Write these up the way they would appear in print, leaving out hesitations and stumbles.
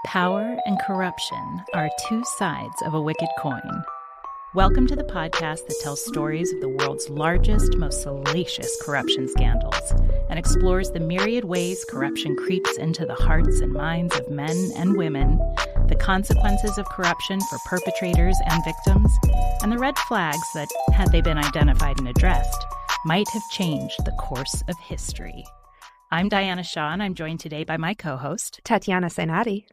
Power and corruption are two sides of a wicked coin. Welcome to the podcast that tells stories of the world's largest, most salacious corruption scandals and explores the myriad ways corruption creeps into the hearts and minds of men and women, the consequences of corruption for perpetrators and victims, and the red flags that, had they been identified and addressed, might have changed the course of history. I'm Diana Shaw, and I'm joined today by my co-host, Tatiana Sainati.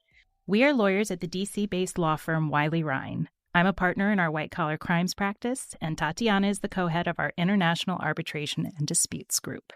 We are lawyers at the D.C.-based law firm Wiley Rein. I'm a partner in our white-collar crimes practice, and Tatiana is the co-head of our International Arbitration and Disputes Group.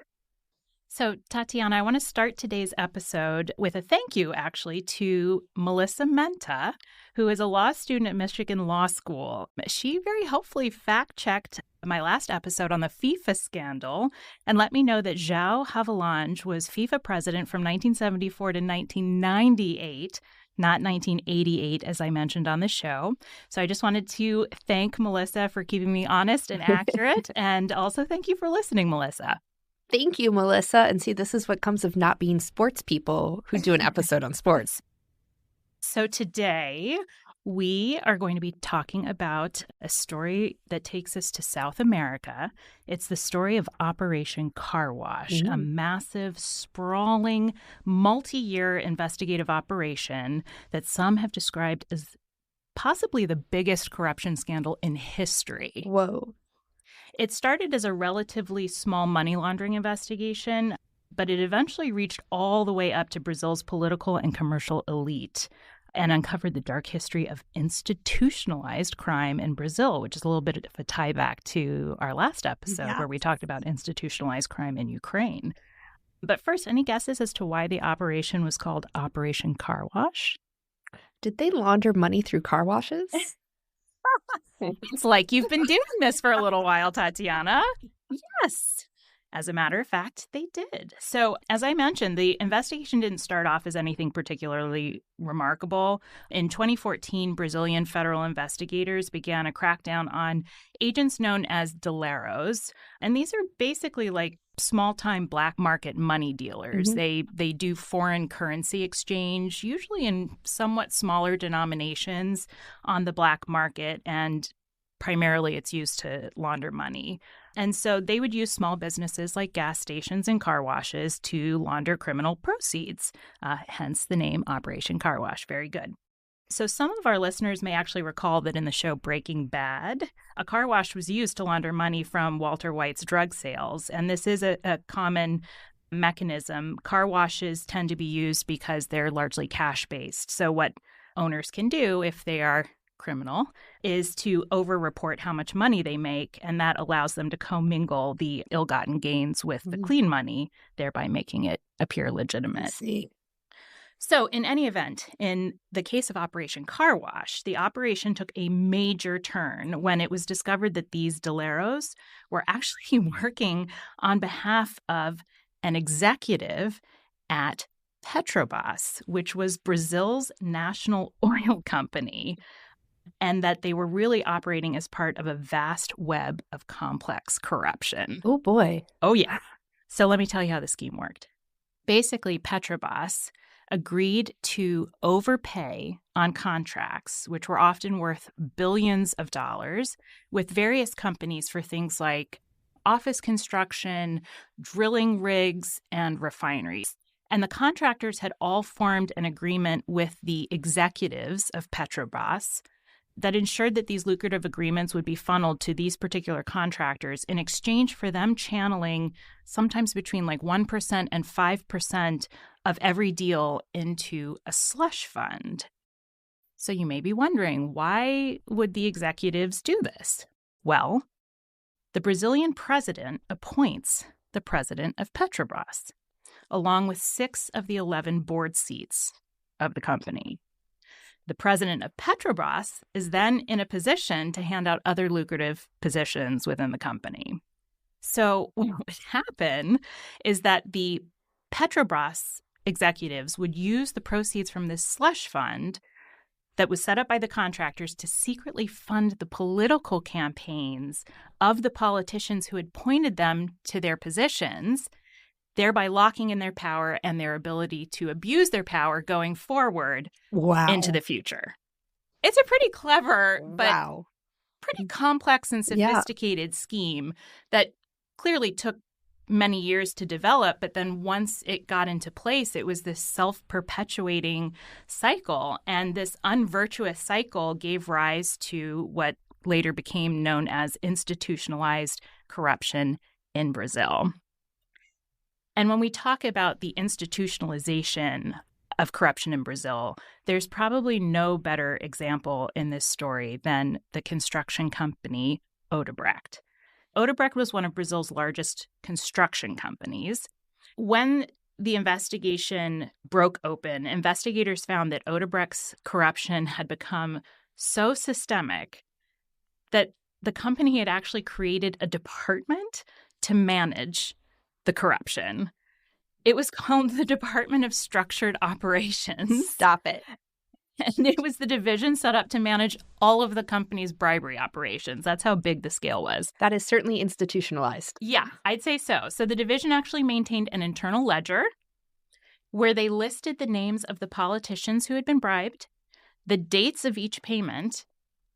So, Tatiana, I want to start today's episode with a thank you, actually, to Melissa Menta, who is a law student at Michigan Law School. She very helpfully fact-checked my last episode on the FIFA scandal and let me know that João Havelange was FIFA president from 1974 to 1998, not 1988, as I mentioned on the show. So I just wanted to thank Melissa for keeping me honest and accurate, and also thank you for listening, Melissa. Thank you, Melissa. And see, this is what comes of not being sports people who do an episode on sports. So today, we are going to be talking about a story that takes us to South America. It's the story of Operation Car Wash, a massive, sprawling, multi-year investigative operation that some have described as possibly the biggest corruption scandal in history. Whoa. It started as a relatively small money laundering investigation, but it eventually reached all the way up to Brazil's political and commercial elite and uncovered the dark history of institutionalized crime in Brazil, which is a little bit of a tie back to our last episode where we talked about institutionalized crime in Ukraine. But first, any guesses as to why the operation was called Operation Car Wash? Did they launder money through car washes? It's like you've been doing this for a little while, Tatiana. Yes. As a matter of fact, they did. So, as I mentioned, the investigation didn't start off as anything particularly remarkable. In 2014, Brazilian federal investigators began a crackdown on agents known as deleros. And these are basically like small-time black market money dealers. They do foreign currency exchange, usually in somewhat smaller denominations on the black market, and primarily it's used to launder money. And so they would use small businesses like gas stations and car washes to launder criminal proceeds, hence the name Operation Car Wash. Very good. So some of our listeners may actually recall that in the show Breaking Bad, a car wash was used to launder money from Walter White's drug sales. And this is a common mechanism. Car washes tend to be used because they're largely cash-based. So what owners can do if they are criminal is to over-report how much money they make, and that allows them to commingle the ill-gotten gains with the clean money, thereby making it appear legitimate. So in any event, in the case of Operation Car Wash, the operation took a major turn when it was discovered that these deleros were actually working on behalf of an executive at Petrobras, which was Brazil's national oil company, and that they were really operating as part of a vast web of complex corruption. Oh, boy. Oh, yeah. So let me tell you how the scheme worked. Basically, Petrobras agreed to overpay on contracts, which were often worth billions of dollars, with various companies for things like office construction, drilling rigs, and refineries. And the contractors had all formed an agreement with the executives of Petrobras that ensured that these lucrative agreements would be funneled to these particular contractors in exchange for them channeling sometimes between like 1% and 5% of every deal into a slush fund. So you may be wondering, why would the executives do this? Well, the Brazilian president appoints the president of Petrobras, along with 6 of the 11 board seats of the company. The president of Petrobras is then in a position to hand out other lucrative positions within the company. So what would happen is that the Petrobras executives would use the proceeds from this slush fund that was set up by the contractors to secretly fund the political campaigns of the politicians who had pointed them to their positions. thereby locking in their power and their ability to abuse their power going forward into the future. It's a pretty clever, but pretty complex and sophisticated scheme that clearly took many years to develop. But then once it got into place, it was this self-perpetuating cycle. And this unvirtuous cycle gave rise to what later became known as institutionalized corruption in Brazil. And when we talk about the institutionalization of corruption in Brazil, there's probably no better example in this story than the construction company Odebrecht. Odebrecht was one of Brazil's largest construction companies. When the investigation broke open, investigators found that Odebrecht's corruption had become so systemic that the company had actually created a department to manage the corruption. It was called the Department of Structured Operations. Stop it. And it was the division set up to manage all of the company's bribery operations. That's how big the scale was. That is certainly institutionalized. Yeah, I'd say so. So the division actually maintained an internal ledger where they listed the names of the politicians who had been bribed, the dates of each payment,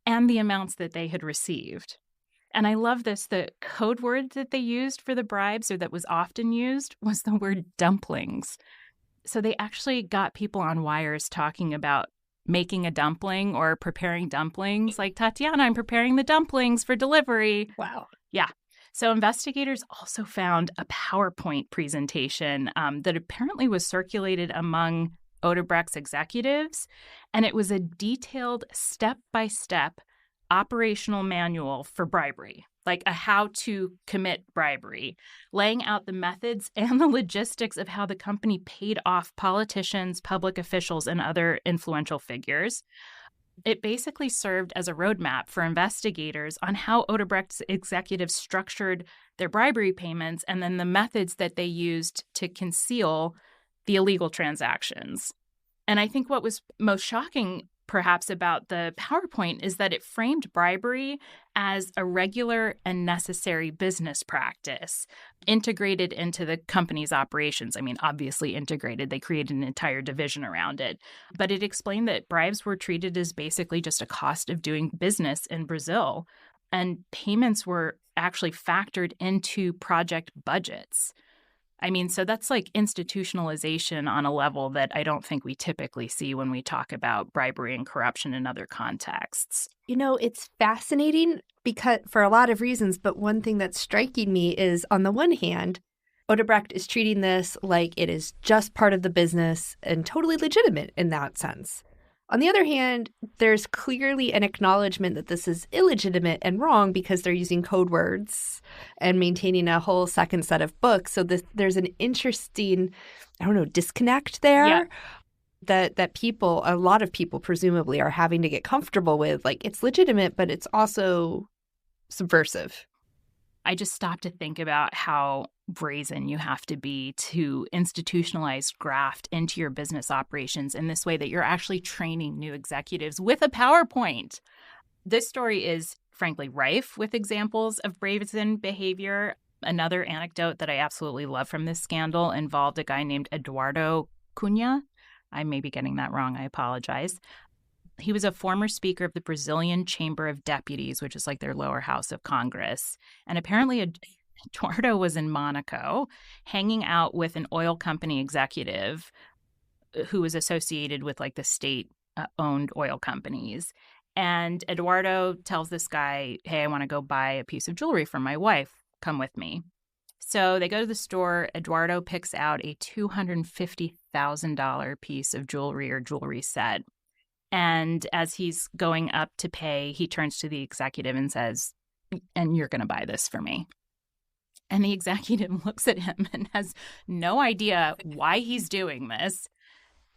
and the amounts that they had received. And I love this. The code word that they used for the bribes, or that was often used, was the word dumplings. So they actually got people on wires talking about making a dumpling or preparing dumplings. Like, Tatiana, I'm preparing the dumplings for delivery. Wow. Yeah. So investigators also found a PowerPoint presentation that apparently was circulated among Odebrecht's executives. And it was a detailed step-by-step operational manual for bribery, like a how to commit bribery, laying out the methods and the logistics of how the company paid off politicians, public officials, and other influential figures. It basically served as a roadmap for investigators on how Odebrecht's executives structured their bribery payments and then the methods that they used to conceal the illegal transactions. And I think what was most shocking perhaps about the PowerPoint is that it framed bribery as a regular and necessary business practice integrated into the company's operations. I mean, obviously integrated. They created an entire division around it. But it explained that bribes were treated as basically just a cost of doing business in Brazil, and payments were actually factored into project budgets. I mean, so that's like institutionalization on a level that I don't think we typically see when we talk about bribery and corruption in other contexts. You know, it's fascinating because for a lot of reasons, but one thing that's striking me is, on the one hand, Odebrecht is treating this like it is just part of the business and totally legitimate in that sense. On the other hand, there's clearly an acknowledgement that this is illegitimate and wrong because they're using code words and maintaining a whole second set of books. So there's an interesting, disconnect there. Yeah. That people, a lot of people presumably, are having to get comfortable with. Like, it's legitimate, but it's also subversive. I just stopped to think about how brazen you have to be to institutionalize graft into your business operations in this way that you're actually training new executives with a PowerPoint. This story is frankly rife with examples of brazen behavior. Another anecdote that I absolutely love from this scandal involved a guy named Eduardo Cunha. I may be getting that wrong. I apologize. He was a former speaker of the Brazilian Chamber of Deputies, which is like their lower house of Congress. And apparently Eduardo was in Monaco hanging out with an oil company executive who was associated with like the state-owned oil companies. And Eduardo tells this guy, hey, I want to go buy a piece of jewelry for my wife. Come with me. So they go to the store. Eduardo picks out a $250,000 piece of jewelry or jewelry set. And as he's going up to pay, he turns to the executive and says, and you're going to buy this for me. And the executive looks at him and has no idea why he's doing this.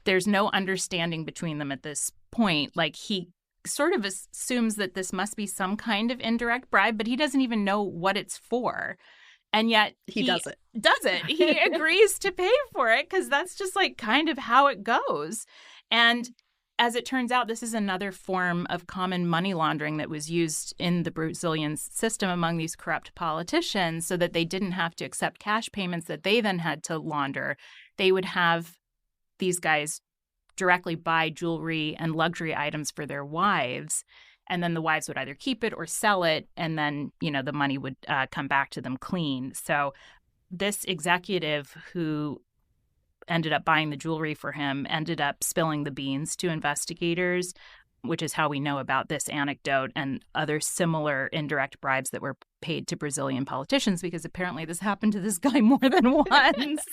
There's no understanding between them at this point. Like, he sort of assumes that this must be some kind of indirect bribe, but he doesn't even know what it's for. And yet he does it. He agrees to pay for it because that's just like kind of how it goes. And as it turns out, this is another form of common money laundering that was used in the Brazilian system among these corrupt politicians so that they didn't have to accept cash payments that they then had to launder. They would have these guys directly buy jewelry and luxury items for their wives, and then the wives would either keep it or sell it, and then, the money would come back to them clean. So this executive who ended up buying the jewelry for him ended up spilling the beans to investigators, which is how we know about this anecdote and other similar indirect bribes that were paid to Brazilian politicians, because apparently this happened to this guy more than once.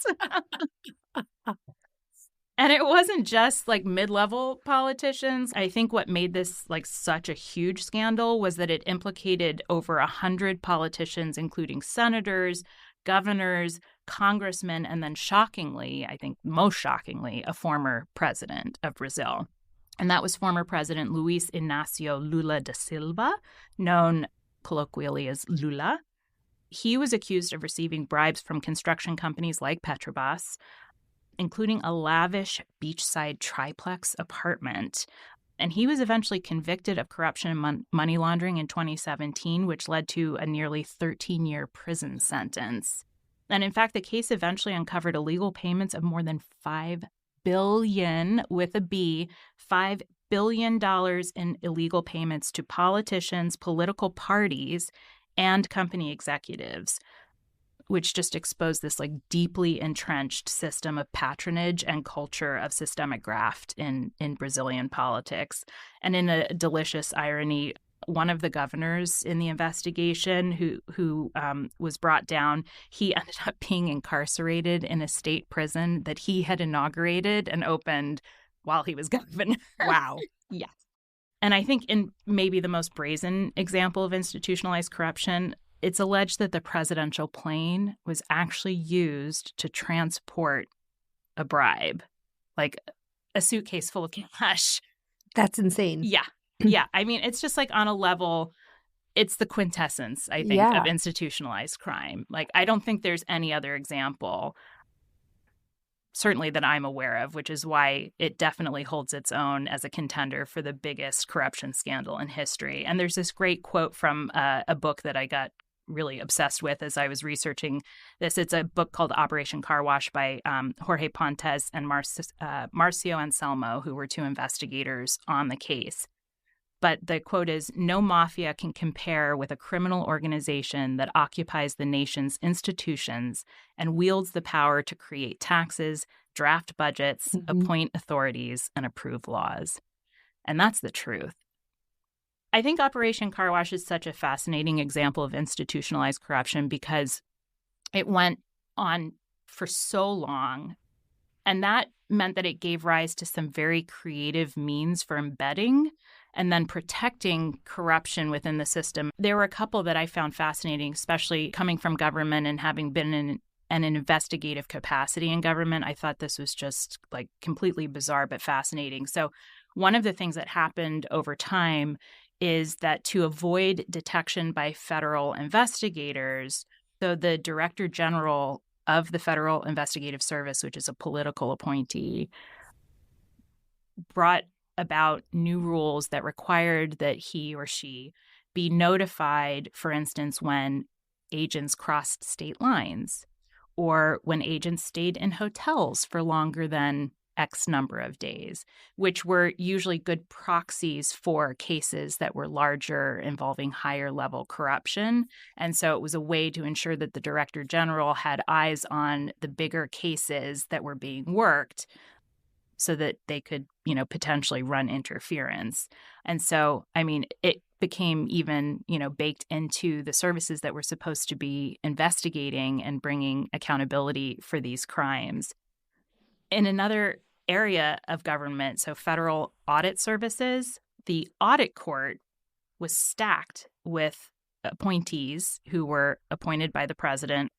And it wasn't just like mid-level politicians. I think what made this like such a huge scandal was that it implicated over 100 politicians, including senators, governors, congressmen, and then shockingly, I think most shockingly, a former president of Brazil. And that was former President Luiz Inácio Lula da Silva, known colloquially as Lula. He was accused of receiving bribes from construction companies like Petrobras, including a lavish beachside triplex apartment. And he was eventually convicted of corruption and money laundering in 2017, which led to a nearly 13-year prison sentence. And in fact, the case eventually uncovered illegal payments of more than $5 billion, with a B, $5 billion in illegal payments to politicians, political parties, and company executives, which just exposed this like deeply entrenched system of patronage and culture of systemic graft in Brazilian politics. And in a delicious irony, one of the governors in the investigation who was brought down, he ended up being incarcerated in a state prison that he had inaugurated and opened while he was governor. Wow. Yes. And I think in maybe the most brazen example of institutionalized corruption, it's alleged that the presidential plane was actually used to transport a bribe, like a suitcase full of cash. That's insane. Yeah. Yeah. I mean, it's just like on a level, it's the quintessence, I think, of institutionalized crime. Like, I don't think there's any other example, certainly that I'm aware of, which is why it definitely holds its own as a contender for the biggest corruption scandal in history. And there's this great quote from a book that I got really obsessed with as I was researching this. It's a book called Operation Car Wash by Jorge Pontes and Marcio Anselmo, who were two investigators on the case. But the quote is, "No mafia can compare with a criminal organization that occupies the nation's institutions and wields the power to create taxes, draft budgets, appoint authorities, and approve laws." And that's the truth. I think Operation Car Wash is such a fascinating example of institutionalized corruption because it went on for so long. And that meant that it gave rise to some very creative means for embedding and then protecting corruption within the system. There were a couple that I found fascinating, especially coming from government and having been in an investigative capacity in government. I thought this was just like completely bizarre but fascinating. So one of the things that happened over time is that to avoid detection by federal investigators, so the Director General of the Federal Investigative Service, which is a political appointee, brought about new rules that required that he or she be notified, for instance, when agents crossed state lines or when agents stayed in hotels for longer than X number of days, which were usually good proxies for cases that were larger, involving higher level corruption. And so it was a way to ensure that the Director General had eyes on the bigger cases that were being worked so that they could, potentially run interference. And so, I mean, it became even, baked into the services that were supposed to be investigating and bringing accountability for these crimes. In another area of government, so federal audit services, the audit court was stacked with appointees who were appointed by the president,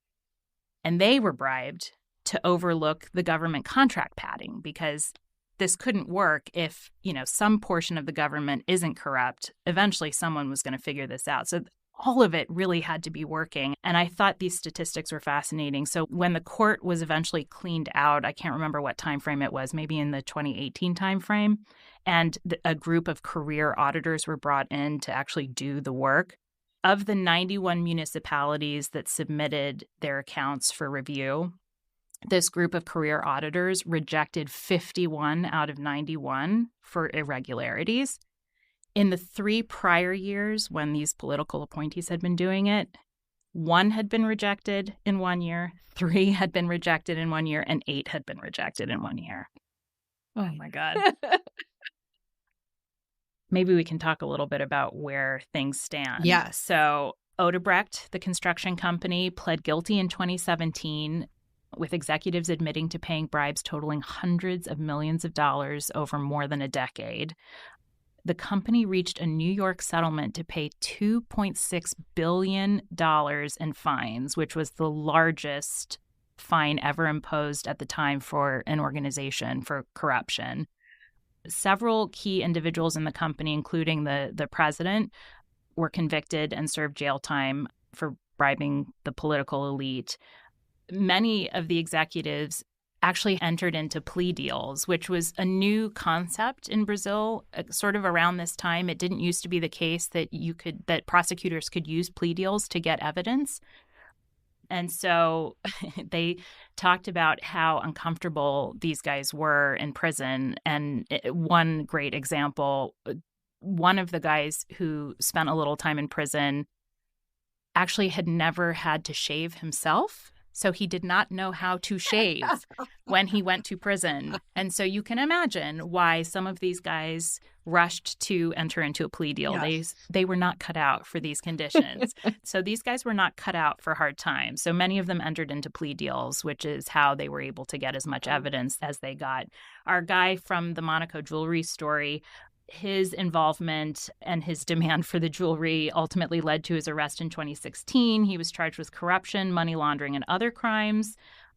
and they were bribed to overlook the government contract padding because this couldn't work if, some portion of the government isn't corrupt. Eventually, someone was going to figure this out. So all of it really had to be working. And I thought these statistics were fascinating. So when the court was eventually cleaned out, I can't remember what time frame it was, maybe in the 2018 time frame, and a group of career auditors were brought in to actually do the work. Of the 91 municipalities that submitted their accounts for review, this group of career auditors rejected 51 out of 91 for irregularities. In the 3 prior years when these political appointees had been doing it, 1 had been rejected in 1 year, 3 had been rejected in 1 year, and 8 had been rejected in 1 year. Oh, my God. Maybe we can talk a little bit about where things stand. Yes. So Odebrecht, the construction company, pled guilty in 2017 with executives admitting to paying bribes totaling hundreds of millions of dollars over more than a decade. The company reached a New York settlement to pay $2.6 billion in fines, which was the largest fine ever imposed at the time for an organization for corruption. Several key individuals in the company, including the president, were convicted and served jail time for bribing the political elite. Many of the executives actually entered into plea deals, which was a new concept in Brazil, sort of around this time. It didn't used to be the case that that prosecutors could use plea deals to get evidence. And so they talked about how uncomfortable these guys were in prison. And one great example, one of the guys who spent a little time in prison actually had never had to shave himself. So he did not know how to shave when he went to prison. And so you can imagine why some of these guys rushed to enter into a plea deal. Yes. They were not cut out for these conditions. So these guys were not cut out for hard times. So many of them entered into plea deals, which is how they were able to get as much evidence as they got. Our guy from the Monaco jewelry story, his involvement and his demand for the jewelry ultimately led to his arrest in 2016. He was charged with corruption, money laundering, and other crimes.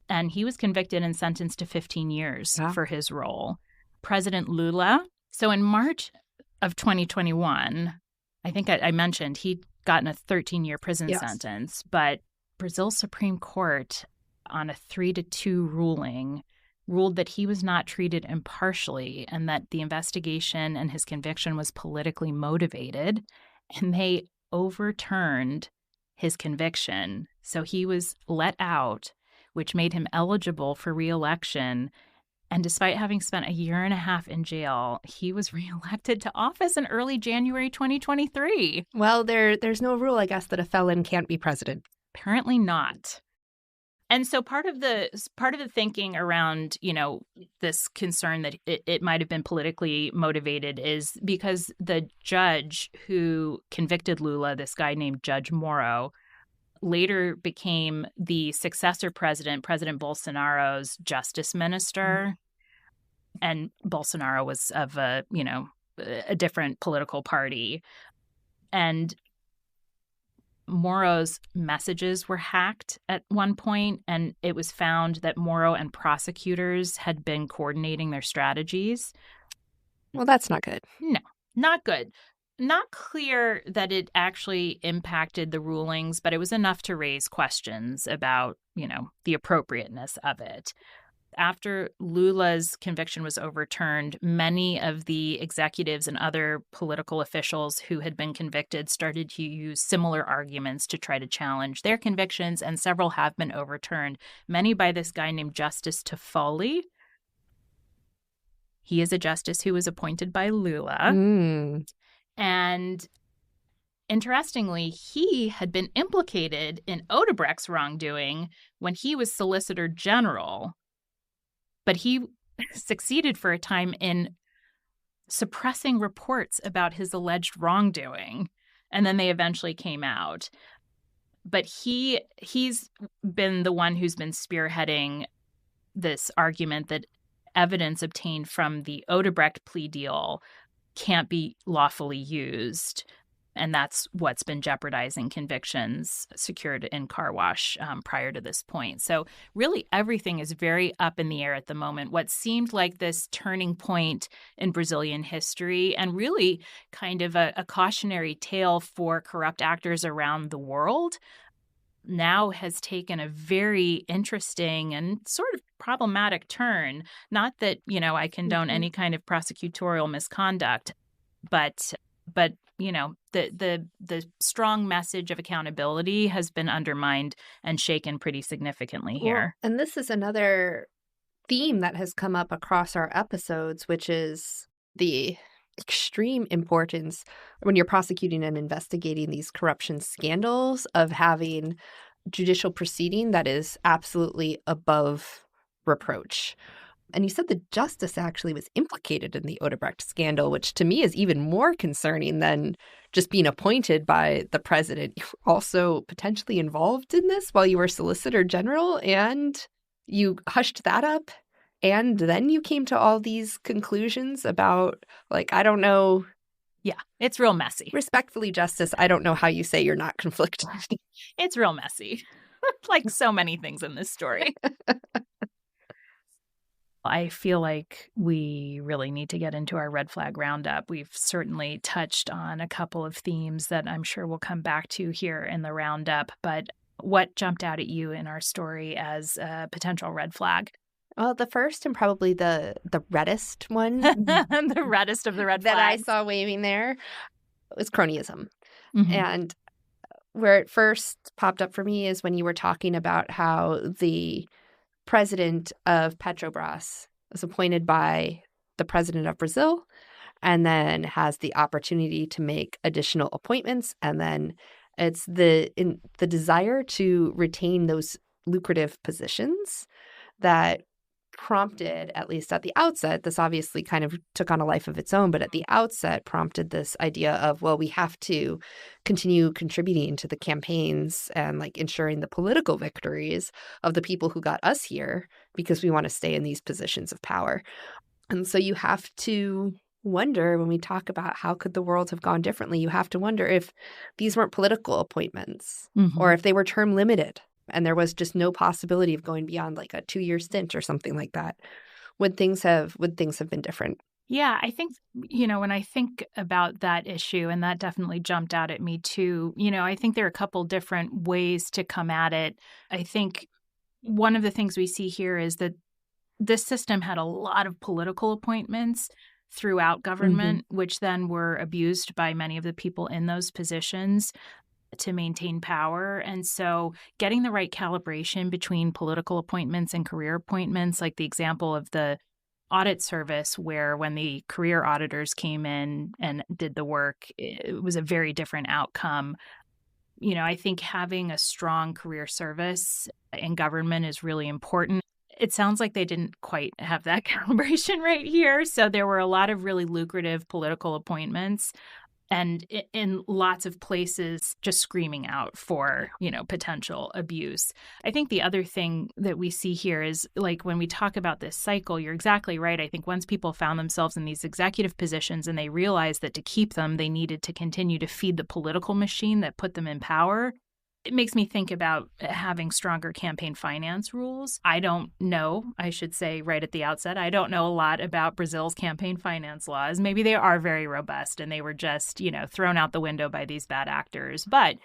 And he was convicted and sentenced to 15 years for his role. President Lula. So in March of 2021, I think I mentioned he'd gotten a 13-year prison sentence. But Brazil's Supreme Court, on a 3-2 ruling, ruled that he was not treated impartially and that the investigation and his conviction was politically motivated, and they overturned his conviction. So he was let out, which made him eligible for re-election. And despite having spent 1.5 years in jail, he was re-elected to office in early January 2023. Well, there's no rule, I guess, that a felon can't be president. Apparently not. And so part of the thinking around, this concern that it might have been politically motivated is because the judge who convicted Lula, this guy named Judge Moro, later became the successor president, President Bolsonaro's justice minister. And Bolsonaro was of a different political party. And Moro's messages were hacked at one point, and it was found that Moro and prosecutors had been coordinating their strategies. Well, that's not good. No, not good. Not clear that it actually impacted the rulings, but it was enough to raise questions about, the appropriateness of it. After Lula's conviction was overturned, many of the executives and other political officials who had been convicted started to use similar arguments to try to challenge their convictions, and several have been overturned, many by this guy named Justice Toffoli. He is a justice who was appointed by Lula. And interestingly, he had been implicated in Odebrecht's wrongdoing when he was Solicitor General. But he succeeded for a time in suppressing reports about his alleged wrongdoing, and then they eventually came out. But he's been the one who's been spearheading this argument that evidence obtained from the Odebrecht plea deal can't be lawfully used. And that's what's been jeopardizing convictions secured in car wash prior to this point. So really everything is very up in the air at the moment. What seemed like this turning point in Brazilian history, and really kind of a cautionary tale for corrupt actors around the world, now has taken a very interesting and sort of problematic turn. Not that, I condone any kind of prosecutorial misconduct, but the strong message of accountability has been undermined and shaken pretty significantly here. Well, and this is another theme that has come up across our episodes, which is the extreme importance when you're prosecuting and investigating these corruption scandals of having judicial proceeding that is absolutely above reproach. And you said the justice actually was implicated in the Odebrecht scandal, which to me is even more concerning than just being appointed by the president. You were also potentially involved in this while you were Solicitor General, and you hushed that up. And then you came to all these conclusions about, I don't know. Yeah, it's real messy. Respectfully, Justice, I don't know how you say you're not conflicted. It's real messy, like so many things in this story. I feel like we really need to get into our red flag roundup. We've certainly touched on a couple of themes that I'm sure we'll come back to here in the roundup. But what jumped out at you in our story as a potential red flag? Well, the first and probably the reddest one. The reddest of the red flags. That I saw waving there was cronyism. Mm-hmm. And where it first popped up for me is when you were talking about how the president of Petrobras was appointed by the president of Brazil and then has the opportunity to make additional appointments. And then it's the desire to retain those lucrative positions that prompted, at least at the outset, this obviously kind of took on a life of its own, but at the outset prompted this idea of, well, we have to continue contributing to the campaigns and ensuring the political victories of the people who got us here because we want to stay in these positions of power. And so you have to wonder, when we talk about how could the world have gone differently, you have to wonder if these weren't political appointments or if they were term limited. And there was just no possibility of going beyond a 2-year stint or something like that. Would things have been different? Yeah, I think, when I think about that issue, and that definitely jumped out at me too, I think there are a couple different ways to come at it. I think one of the things we see here is that this system had a lot of political appointments throughout government, which then were abused by many of the people in those positions to maintain power. And so getting the right calibration between political appointments and career appointments, like the example of the audit service, where when the career auditors came in and did the work, it was a very different outcome. I think having a strong career service in government is really important. It sounds like they didn't quite have that calibration right here. So there were a lot of really lucrative political appointments, and in lots of places just screaming out for, potential abuse. I think the other thing that we see here is when we talk about this cycle, you're exactly right. I think once people found themselves in these executive positions and they realized that to keep them, they needed to continue to feed the political machine that put them in power. It makes me think about having stronger campaign finance rules. I don't know, I should say right at the outset, I don't know a lot about Brazil's campaign finance laws. Maybe they are very robust and they were just, thrown out the window by these bad actors. But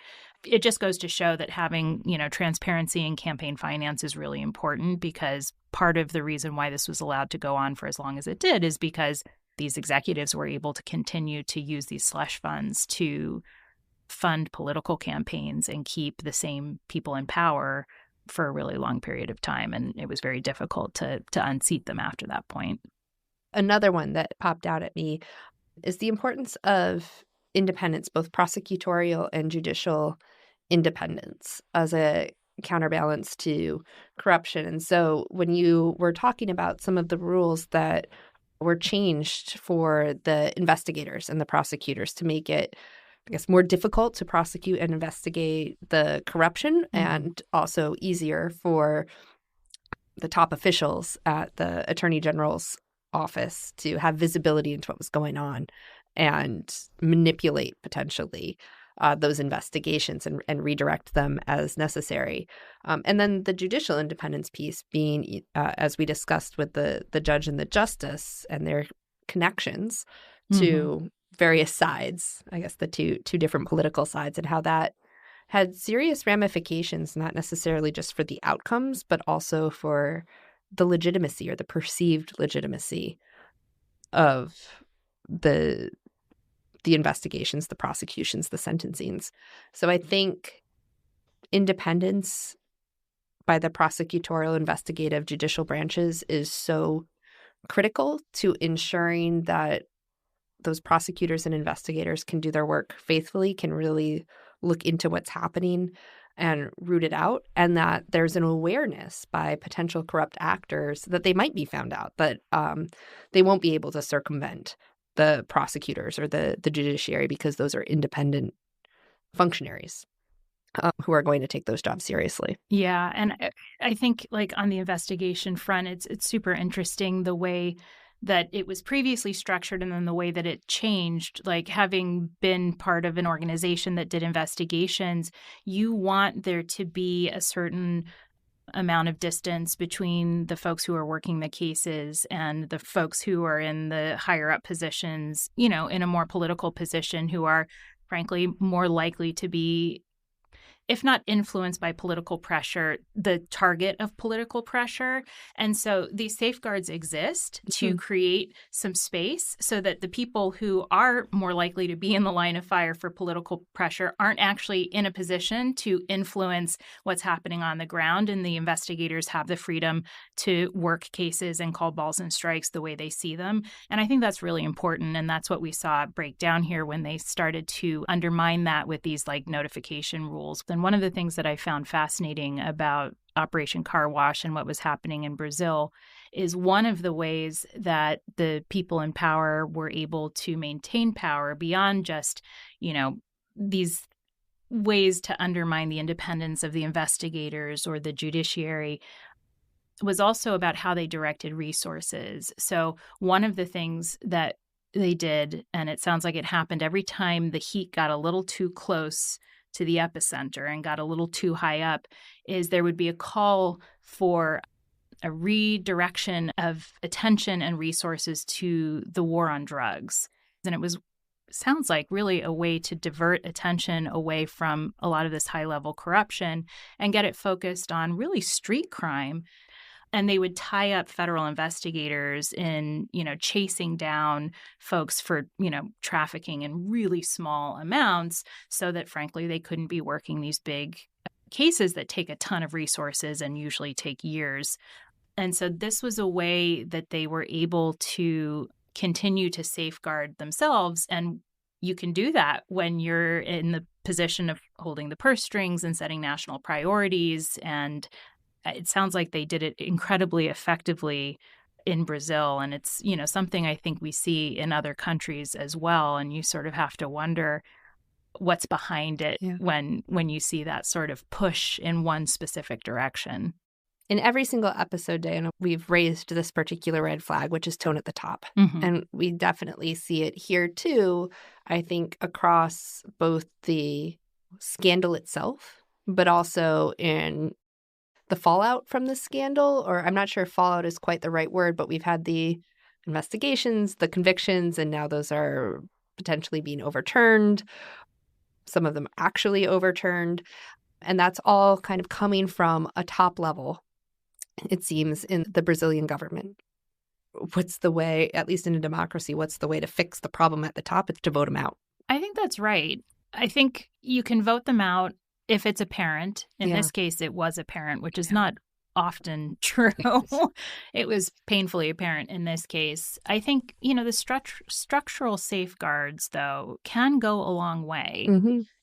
it just goes to show that having, transparency in campaign finance is really important, because part of the reason why this was allowed to go on for as long as it did is because these executives were able to continue to use these slush funds to fund political campaigns and keep the same people in power for a really long period of time. And it was very difficult to unseat them after that point. Another one that popped out at me is the importance of independence, both prosecutorial and judicial independence, as a counterbalance to corruption. And so when you were talking about some of the rules that were changed for the investigators and the prosecutors to make it, I guess, more difficult to prosecute and investigate the corruption, and also easier for the top officials at the Attorney General's office to have visibility into what was going on and manipulate potentially those investigations and redirect them as necessary. And then the judicial independence piece being, as we discussed with the judge and the justice and their connections to various sides, I guess the two different political sides, and how that had serious ramifications, not necessarily just for the outcomes, but also for the legitimacy or the perceived legitimacy of the investigations, the prosecutions, the sentencings. So I think independence by the prosecutorial, investigative, judicial branches is so critical to ensuring that those prosecutors and investigators can do their work faithfully, can really look into what's happening and root it out, and that there's an awareness by potential corrupt actors that they might be found out, but they won't be able to circumvent the prosecutors or the judiciary, because those are independent functionaries who are going to take those jobs seriously. Yeah, and I think like on the investigation front, it's super interesting the way that it was previously structured and then the way that it changed. Like having been part of an organization that did investigations, you want there to be a certain amount of distance between the folks who are working the cases and the folks who are in the higher up positions, you know, in a more political position, who are frankly more likely to be, if not influenced by political pressure, the target of political pressure. And so these safeguards exist to create some space so that the people who are more likely to be in the line of fire for political pressure aren't actually in a position to influence what's happening on the ground. And the investigators have the freedom to work cases and call balls and strikes the way they see them. And I think that's really important. And that's what we saw break down here when they started to undermine that with these like notification rules. And one of the things that I found fascinating about Operation Car Wash and what was happening in Brazil is one of the ways that the people in power were able to maintain power beyond just, you know, these ways to undermine the independence of the investigators or the judiciary was also about how they directed resources. So one of the things that they did, and it sounds like it happened every time the heat got a little too close to the epicenter and got a little too high up, is there would be a call for a redirection of attention and resources to the war on drugs. And it sounds like really a way to divert attention away from a lot of this high-level corruption and get it focused on really street crime. And they would tie up federal investigators in, you know, chasing down folks for, you know, trafficking in really small amounts so that, frankly, they couldn't be working these big cases that take a ton of resources and usually take years. And so this was a way that they were able to continue to safeguard themselves. And you can do that when you're in the position of holding the purse strings and setting national priorities. And it sounds like they did it incredibly effectively in Brazil. And it's, you know, something I think we see in other countries as well. And you sort of have to wonder what's behind it when you see that sort of push in one specific direction. In every single episode, Diana, we've raised this particular red flag, which is tone at the top. And we definitely see it here, too, I think, across both the scandal itself, but also in the fallout from the scandal. Or I'm not sure if fallout is quite the right word, but we've had the investigations, the convictions, and now those are potentially being overturned. Some of them actually overturned. And that's all kind of coming from a top level, it seems, in the Brazilian government. What's the way, at least in a democracy, what's the way to fix the problem at the top? It's to vote them out. I think that's right. I think you can vote them out if it's apparent. In this case, it was apparent, which is not often true. It was painfully apparent in this case. I think, you know, the structural safeguards, though, can go a long way.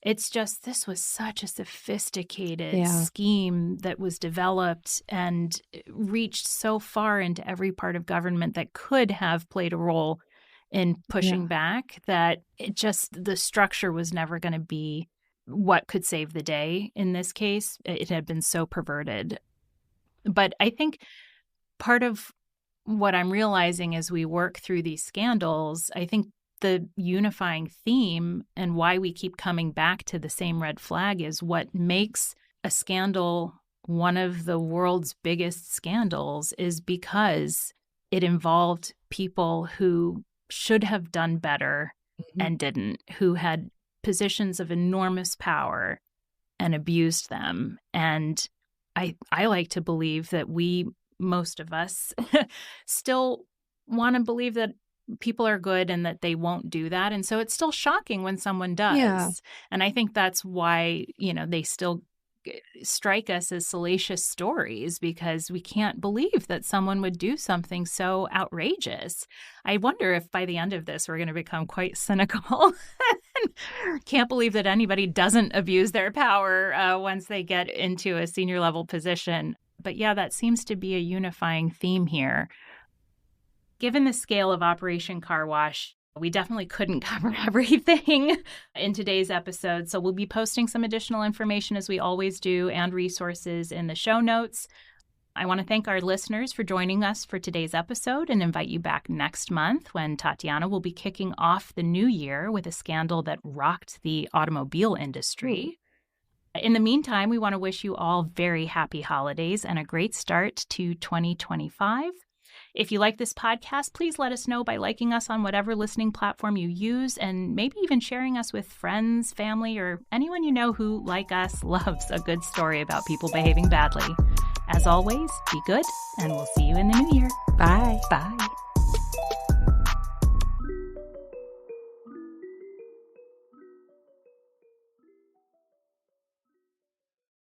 It's just this was such a sophisticated scheme that was developed and reached so far into every part of government that could have played a role in pushing back, that it just, the structure was never going to be what could save the day in this case. It had been so perverted. But I think part of what I'm realizing as we work through these scandals, I think the unifying theme and why we keep coming back to the same red flag is what makes a scandal one of the world's biggest scandals is because it involved people who should have done better and didn't, who had positions of enormous power and abused them. And I like to believe that most of us still want to believe that people are good and that they won't do that. And so it's still shocking when someone does. Yeah. And I think that's why, they still strike us as salacious stories, because we can't believe that someone would do something so outrageous. I wonder if by the end of this, we're going to become quite cynical. Can't believe that anybody doesn't abuse their power once they get into a senior level position. But yeah, that seems to be a unifying theme here. Given the scale of Operation Car Wash, we definitely couldn't cover everything in today's episode. So we'll be posting some additional information as we always do and resources in the show notes. I want to thank our listeners for joining us for today's episode and invite you back next month when Tatiana will be kicking off the new year with a scandal that rocked the automobile industry. In the meantime, we want to wish you all very happy holidays and a great start to 2025. If you like this podcast, please let us know by liking us on whatever listening platform you use and maybe even sharing us with friends, family, or anyone you know who, like us, loves a good story about people behaving badly. As always, be good, and we'll see you in the new year. Bye. Bye.